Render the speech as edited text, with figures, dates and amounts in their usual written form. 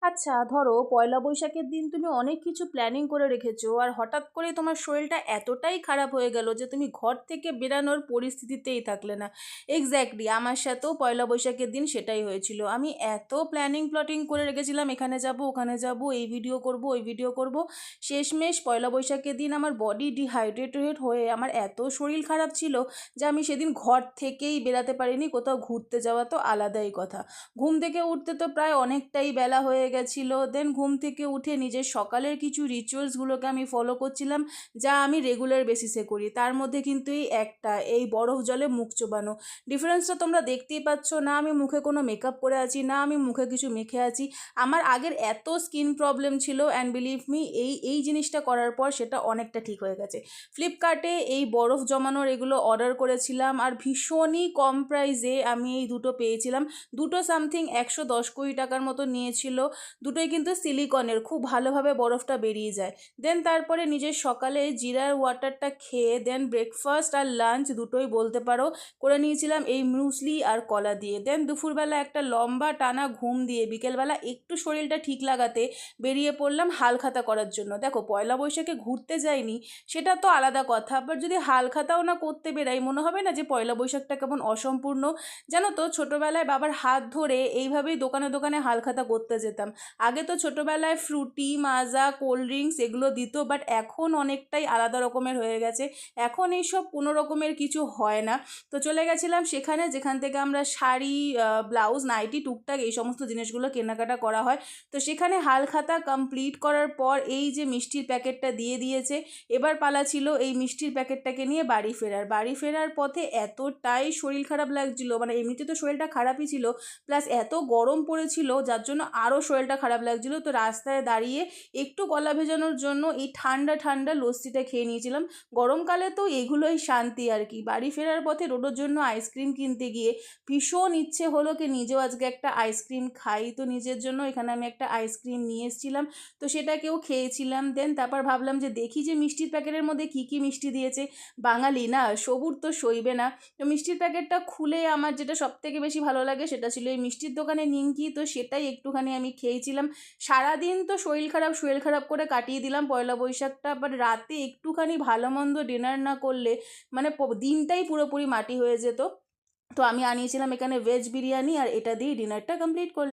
আচ্ছা, ধরো পয়লা বৈশাখের দিন তুমি অনেক কিছু প্ল্যানিং করে রেখেছো আর হঠাৎ করে তোমার শরীরটা এতটাই খারাপ হয়ে গেল যে তুমি ঘর থেকে বেরানোর পরিস্থিতিতেই থাকলে না। এক্স্যাক্টলি আমার সাথেও পয়লা বৈশাখের দিন সেটাই হয়েছিল। আমি এত প্ল্যানিং প্লটিং করে রেখেছিলাম, এখানে যাব ওখানে যাব, এই ভিডিও করব ওই ভিডিও করব। শেষমেশ পয়লা বৈশাখের দিন আমার বডি ডিহাইড্রেটেড হয়ে আমার এত শরীর খারাপ ছিল যে আমি সেদিন ঘর থেকেই বেরাতে পারিনি। কোথাও ঘুরতে যাওয়া তো আলাদাই কথা। ঘুম থেকে উঠতে তো প্রায় অনেকটাই বেলা হয়ে গেছিলো। দেন ঘুম থেকে উঠে নিজের সকালের কিছু রিচুয়ালসগুলোকে আমি ফলো করছিলাম, যা আমি রেগুলার বেসিসে করি। তার মধ্যে কিন্তু এই বরফ জলে মুখ চোবানো। ডিফারেন্সটা তোমরা দেখতেই পাচ্ছ না, আমি মুখে কোনো মেকআপ করে আছি, না আমি মুখে কিছু মেখে আছি। আমার আগের এত স্কিন প্রবলেম ছিল, অ্যান্ড বিলিভ মি এই এই জিনিসটা করার পর সেটা অনেকটা ঠিক হয়ে গেছে। ফ্লিপকার্টে এই বরফ জমানোর এগুলো অর্ডার করেছিলাম, আর ভীষণই কম প্রাইসে আমি এই দুটো পেয়েছিলাম। দুটো সামথিং 110 কোটি টাকার মতো নিয়েছিল। দুটোই কিন্তু সিলিকনের, খুব ভালোভাবে বরফটা বেরিয়ে যায়। দেন তারপরে নিজের সকালে জিরার ওয়াটারটা খেয়ে দেন ব্রেকফাস্ট আর লাঞ্চ দুটোই বলতে পারো করে নিয়েছিলাম এই মুসলি আর কলা দিয়ে। দেন দুপুরবেলা একটা লম্বা টানা ঘুম দিয়ে বিকেলবেলা একটু শরীরটা ঠিক লাগাতে বেরিয়ে পড়লাম হালখাতা করার জন্য। দেখো, পয়লা বৈশাখে ঘুরতে যাইনি সেটা তো আলাদা কথা, বাট যদি হালখাতাও না করতে বেরাই মনে হবে না যে পয়লা বৈশাখটা কেমন অসম্পূর্ণ। জানো তো, ছোটোবেলায় বাবার হাত ধরে এইভাবেই দোকানে দোকানে হালখাতা করতে যেতাম। আগে তো ছোটোবেলায় ফ্রুটি, মাজা, কোল্ড ড্রিঙ্কস এগুলো দিত, বাট এখন অনেকটাই আলাদা রকমের হয়ে গেছে। এখন এইসব কোনো রকমের কিছু হয় না। তো চলে গেছিলাম সেখানে যেখান থেকে আমরা শাড়ি, ব্লাউজ, নাইটি, টুকটাক এই সমস্ত জিনিসগুলো কেনাকাটা করা হয়। তো সেখানে হালখাতা কমপ্লিট করার পর এই যে মিষ্টির প্যাকেটটা দিয়ে দিয়েছে, এবার পালা ছিল এই মিষ্টির প্যাকেটটাকে নিয়ে বাড়ি ফেরার পথে এতটাই শরীর খারাপ লাগছিল, মানে এমনিতে তো শরীরটা খারাপই ছিল, প্লাস এত গরম পড়েছিল যার জন্য আরও শরীরটা খারাপ লাগছিল। তো রাস্তায় দাঁড়িয়ে একটু গলা ভেজানোর জন্য এই ঠান্ডা ঠান্ডা লস্যিটা খেয়ে নিয়েছিলাম। গরমকালে তো এগুলোই শান্তি আর কি। বাড়ি ফেরার পথে রোডোর জন্য আইসক্রিম কিনতে গিয়ে ভীষণ ইচ্ছে হলো কি নিজেও আজকে একটা আইসক্রিম খাই। তো নিজের জন্য এখানে আমি একটা আইসক্রিম নিয়ে এসেছিলাম, তো সেটাকেও খেয়েছিলাম। দেন তারপর ভাবলাম যে দেখি যে মিষ্টির প্যাকেটের মধ্যে কী কী মিষ্টি দিয়েছে। বাঙালি না, সবুর তো সইবে না। তো মিষ্টির প্যাকেটটা খুলে আমার যেটা সবথেকে বেশি ভালো লাগে সেটা ছিল এই মিষ্টির দোকানে নিমকি, তো সেটাই একটুখানি আমি খেয়েছিলাম। সারাদিন তো শরীর খারাপ করে কাটিয়ে দিলাম পয়লা বৈশাখটা, বাট রাতে একটুখানি ভালো মন্দ ডিনার না করলে মানে দিনটাই পুরোপুরি মাটি হয়ে যেত। তো আমি আনিয়েছিলাম এখানে ভেজ বিরিয়ানি, আর এটা দিয়েই ডিনারটা কমপ্লিট করলাম।